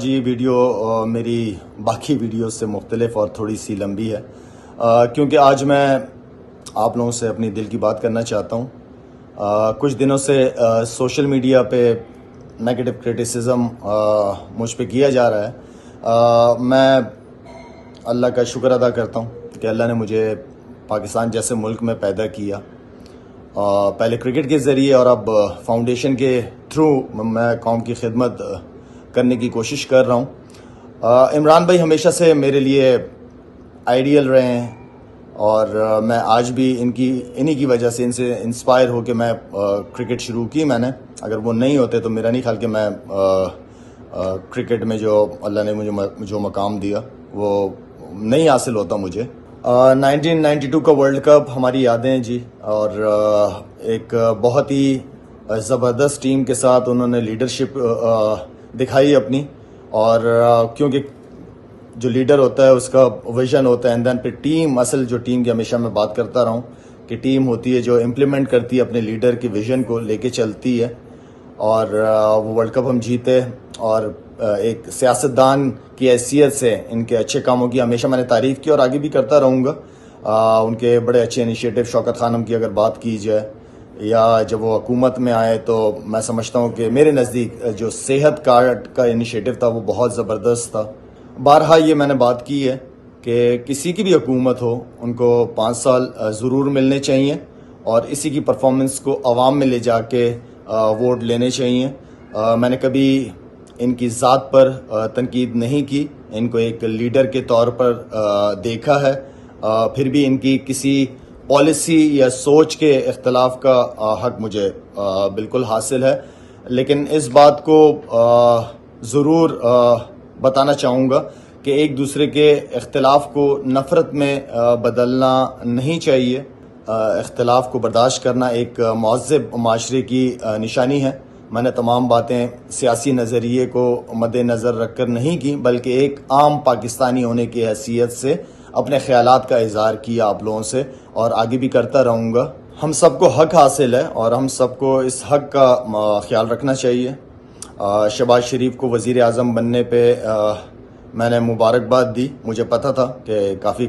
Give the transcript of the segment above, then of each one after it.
जी video मेरी बाकी video से मुख्तलिफ और थोड़ी सी लंबी है क्योंकि आज मैं आप लोगों से अपनी दिल की बात करना चाहता हूँ। कुछ दिनों से सोशल मीडिया पे नेगेटिव क्रिटिसिज्म मुझ पे किया जा रहा है। मैं अल्लाह का शुक्र अदा करता हूँ कि अल्लाह ने मुझे पाकिस्तान जैसे मुल्क में पैदा किया। पहले क्रिकेट के ज़रिए और अब फाउंडेशन के थ्रू मैं कौम की खिदमत करने की कोशिश कर रहा हूँ। इमरान भाई हमेशा से मेरे लिए आइडियल रहे हैं और मैं आज भी इन्हीं की वजह से इनसे इंस्पायर हो के मैं क्रिकेट शुरू की मैंने। अगर वो नहीं होते तो मेरा नहीं ख्याल कि मैं क्रिकेट में जो अल्लाह ने मुझे जो मकाम दिया वो नहीं हासिल होता मुझे। 1992 का वर्ल्ड कप हमारी यादें हैं जी, और एक बहुत ही ज़बरदस्त टीम के साथ उन्होंने लीडरशिप दिखाई अपनी। और क्योंकि जो लीडर होता है उसका विजन होता है एंड देन फिर टीम, असल जो टीम की हमेशा मैं बात करता रहा हूँ कि टीम होती है जो इम्प्लीमेंट करती है अपने लीडर के विजन को लेके चलती है। और वो वर्ल्ड कप हम जीते और एक सियासतदान की हैसियत से इनके अच्छे कामों की हमेशा मैंने तारीफ़ की और आगे भी करता रहूँगा। उनके बड़े अच्छे इनिशिएटिव शौकत खानम की अगर बात की जाए या जब वो हुकूमत में आए तो मैं समझता हूँ कि मेरे नज़दीक जो सेहत कार्ड का इनिशिएटिव था वो बहुत ज़बरदस्त था। बारहा ये मैंने बात की है कि किसी की भी हुकूमत हो उनको 5 साल ज़रूर मिलने चाहिए और इसी की परफॉर्मेंस को आवाम में ले जाके वोट लेने चाहिए। मैंने कभी इनकी ज़ात पर तनकीद नहीं की, इनको एक लीडर के तौर पर देखा है। फिर भी इनकी किसी पॉलिसी या सोच के इख्तलाफ का हक मुझे बिल्कुल हासिल है, लेकिन इस बात को ज़रूर बताना चाहूँगा कि एक दूसरे के इख्तलाफ को नफ़रत में बदलना नहीं चाहिए। इख्तलाफ को बर्दाश्त करना एक महज़्ज़ब माशरे की निशानी है। मैंने तमाम बातें सियासी नज़रिए को मद्देनज़र रख कर नहीं की, बल्कि एक आम पाकिस्तानी होने की हैसियत से अपने ख़यालात का इज़हार किया आप लोगों से और आगे भी करता रहूँगा। हम सबको हक़ हासिल है और हम सबको इस हक़ का ख्याल रखना चाहिए। शहबाज शरीफ को वज़ीर आज़म बनने पे मैंने मुबारकबाद दी। मुझे पता था कि काफ़ी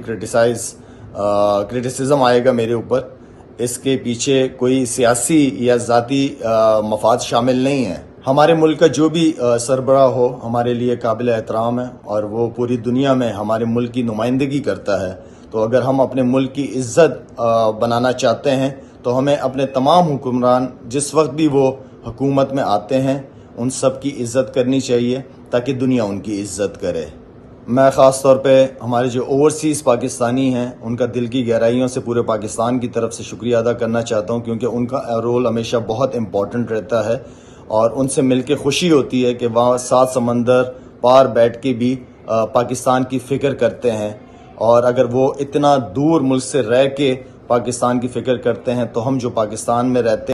क्रिटिसिज्म आएगा मेरे ऊपर। इसके पीछे कोई सियासी या ज़ाती मफाद शामिल नहीं है। हमारे मुल्क का जो भी सरबराह हो हमारे लिए काबिल एहतराम है और वो पूरी दुनिया में हमारे मुल्क की नुमाइंदगी करता है। तो अगर हम अपने मुल्क की इज़्ज़त बनाना चाहते हैं तो हमें अपने तमाम हुक्मरान जिस वक्त भी वो हुकूमत में आते हैं उन सब की इज़्ज़त करनी चाहिए ताकि दुनिया उनकी इज़्ज़त करे। मैं ख़ास तौर पे हमारे जो ओवरसीज़ पाकिस्तानी हैं उनका दिल की गहराइयों से पूरे पाकिस्तान की तरफ से शुक्रिया अदा करना चाहता हूँ, क्योंकि उनका रोल हमेशा बहुत इम्पॉर्टेंट रहता है और उनसे मिलके खुशी होती है कि वहाँ 7 समंदर पार बैठ के भी पाकिस्तान की फ़िक्र करते हैं। और अगर वो इतना दूर मुल्क से रह के पाकिस्तान की फ़िक्र करते हैं तो हम जो पाकिस्तान में रहते